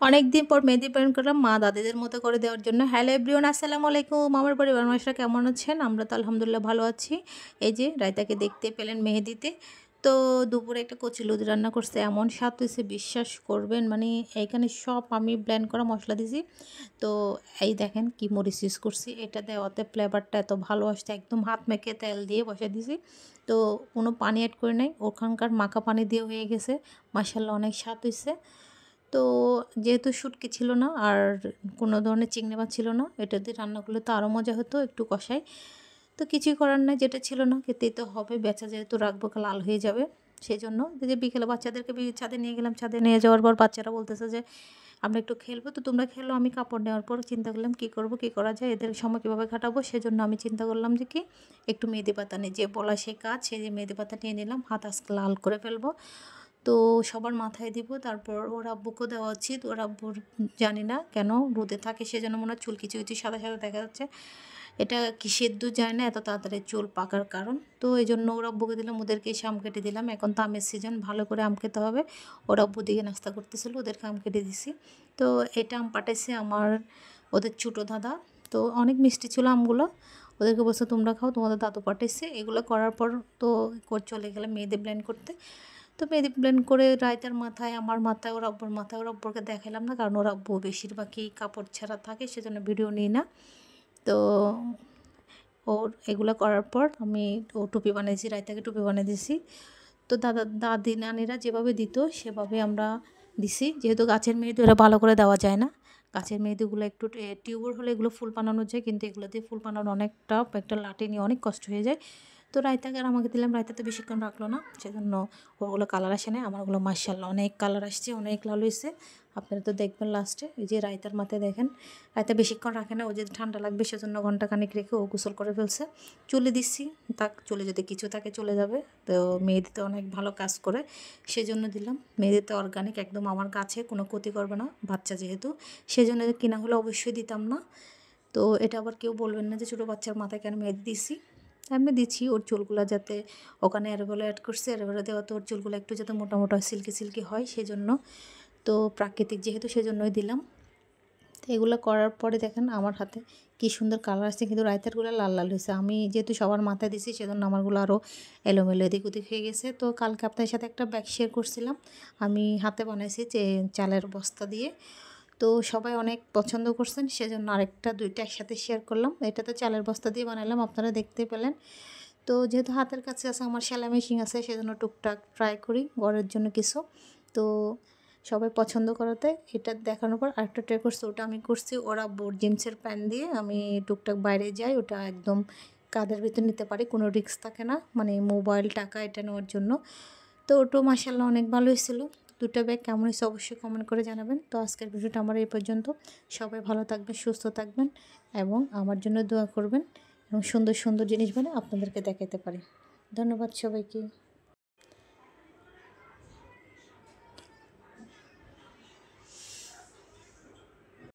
অনেকদিন পর মেহেদি প্ল্যান করলাম মা দাদিদের মতো করে দেওয়ার জন্য। হ্যালো এভরিওয়ান, আসসালামু আলাইকুম। আমার পরিবার মানুষরা কেমন আছেন? আমরা তো আলহামদুলিল্লাহ ভালো আছি। এই যে রায়তাকে দেখতে পেলেন মেহেদিতে। তো দুপুরে একটা কচুলুদি রান্না করছে, এমন স্বাদ হয়েছে বিশ্বাস করবেন। মানে এইখানে সব আমি ব্লেন্ড করা মশলা দিছি। তো এই দেখেন কি মরিচ ইউজ করছি, এটা দেওয়াতে ফ্লেভারটা এত ভালো আসছে, একদম হাত মেখে তেল দিয়ে বসে দিছি। তো কোনো পানি অ্যাড করে নাই, ওখানকার মাখা পানি দিয়ে হয়ে গেছে। মাশাআল্লাহ অনেক স্বাদ হয়েছে। তো যেহেতু শুটকি ছিল না আর কোনো ধরনের চিংড়ি মাছ ছিল না, এটা দিয়ে রান্না করলে তো আরও মজা হতো, একটু কষাই। তো কিছুই করার নাই, যেটা ছিল না খেতেই তো হবে, বেচা যেহেতু রাখবো লাল হয়ে যাবে। সেই জন্য যে বিকেলে বাচ্চাদেরকে ছাদে নিয়ে গেলাম। ছাদে নিয়ে যাওয়ার পর বাচ্চারা বলতেছে যে আমরা একটু খেলবো, তো তোমরা খেলো। আমি কাপড় নেওয়ার পর চিন্তা করলাম কী করবো, কী করা যায়, এদের সময় কীভাবে কাটাবো। সেজন্য আমি চিন্তা করলাম যে কি একটু মেহেদি পাতা নিই, যে বলা সেই কাজ, সেই যে মেহেদি পাতা নিয়ে নিলাম, হাত আজকে লাল করে ফেলবো। তো সবার মাথায় দিব, তারপর ওর আব্বুকেও দেওয়া উচিত। ওর আব্বুর জানি না কেন রোদে থাকে, সেজন্য মনে হয় চুল কিছু কিছু সাদা সাদা দেখা যাচ্ছে। এটা কি সেদ্ধ যায় না এত তাড়াতাড়ি চুল পাকার কারণ। তো এই জন্য ওর আব্বুকে দিলাম, ওদেরকে এসে আম কেটে দিলাম। এখন তো আমের সিজন, ভালো করে আম খেতে হবে। ওর আব্বু দিকে নাস্তা করতেছিল, ওদেরকে আম কেটে দিছি। তো এটা আম পাঠাইছে আমার ওদের ছোটো দাদা। তো অনেক মিষ্টি ছিল আমগুলো। ওদেরকে বলছে তোমরা খাও, তোমাদের দাদু পাঠাইছে। এগুলো করার পর তো চলে গেলাম মেয়েদের ব্লেন্ড করতে। তো মেহেদি ব্লেন্ড করে রায়তার মাথায়, আমার মাথায়, ওর আব্বুর মাথায়, ওর আব্বুরকে দেখালাম না, কারণ ওর আব্বু বেশিরভাগই কাপড় ছাড়া থাকে, সেজন্য ভিডিও নিই না। তো ওর এগুলো করার পর আমি ও টুপি বানিয়েছি, রায়তাকে টুপি বানিয়ে দিছি। তো দাদি নানিরা যেভাবে দিত সেভাবে আমরা দিছি। যেহেতু গাছের মেহেদি ওরা ভালো করে দেওয়া যায় না, গাছের মেহেদিগুলো একটু টিউবার হলে এগুলো ফুল বানানো যায়, কিন্তু এগুলো দিয়ে ফুল বানানো অনেক টাফ, একটা লাঠি নিয়ে অনেক কষ্ট হয়ে যায়। তো রায়তাকে আর আমাকে দিলাম, রায়তাতে বেশিক্ষণ রাখলো না, সেজন্য ওগুলো কালার আসে না। আমারগুলো মাশাআল্লাহ অনেক কালার আসছে, অনেক লাল হয়েছে। আপনারা তো দেখবেন লাস্টে। এই যে রায়তার মাথায় দেখেন, রায়তা বেশিক্ষণ রাখে না, ও যদি ঠান্ডা লাগবে সেজন্য ঘন্টাখানিক রেখে ও গোসল করে ফেলছে। চুলে দিচ্ছি, চুলে যদি কিছু থাকে চলে যাবে। তো মেহেদিতে অনেক ভালো কাজ করে, সেজন্য দিলাম। মেহেদিতে অর্গানিক একদম, আমার গাছে কোনো ক্ষতি করবে না, বাচ্চা যেহেতু, সেজন্য কিনা হলে অবশ্যই দিতাম না। তো এটা আবার কেউ বলবেন না যে ছোটো বাচ্চার মাথায় কেন মেহেদি দিছি। এমনি দিচ্ছি ওর চুলগুলো যাতে, ওখানে অ্যালোভেরা অ্যাড করছি, অ্যালোভেরা দেওয়া তো ওর চুলগুলো একটু যাতে মোটা মোটা সিল্কি সিল্কি হয় সেজন্য। তো প্রাকৃতিক যেহেতু সেজন্যই দিলাম। তো এগুলো করার পরে দেখেন আমার হাতে কী সুন্দর কালার আসছে, কিন্তু রায়তারগুলো লাল লাল হয়েছে। আমি যেহেতু সবার মাথায় দিছি সেজন্য আমারগুলো আরও এলোমেলো এদিক ওদিক হয়ে গেছে। তো কালকে আপনাদের সাথে একটা ব্যাগ শেয়ার করছিলাম, আমি হাতে বানাইছি যে চালের বস্তা দিয়ে। তো সবাই অনেক পছন্দ করছেন, সেজন্য আরেকটা দুইটা একসাথে শেয়ার করলাম। এটা তো চালের বস্তা দিয়ে বানালাম, আপনারা দেখতে পেলেন। তো যেহেতু হাতের কাছে আছে, আমার সেলাই মেশিন আছে, সেজন্য টুকটাক ট্রাই করি ঘরের জন্য কিছু। তো সবাই পছন্দ করাতে এটা দেখানোর পর আরেকটা ট্রাই করছি, ওটা আমি করছি ওরা বোর জিন্সের প্যান্ট দিয়ে। আমি টুকটাক বাইরে যাই, ওটা একদম কাঁধের ভিতর নিতে পারি, কোনো রিস্ক থাকে না, মানে মোবাইল টাকা এটা নেওয়ার জন্য। তো ওটাও মাশাআল্লাহ অনেক ভালো হয়েছিল। দুটো ব্যাগ কেমন হয়েছে অবশ্যই কমেন্ট করে জানাবেন। তো আজকের ভিডিওটা আমার এই পর্যন্ত। সবাই ভালো থাকবেন, সুস্থ থাকবেন এবং আমার জন্য দোয়া করবেন, এবং সুন্দর সুন্দর জিনিস বানিয়ে আপনাদেরকে দেখাতে পারি। ধন্যবাদ সবাইকে।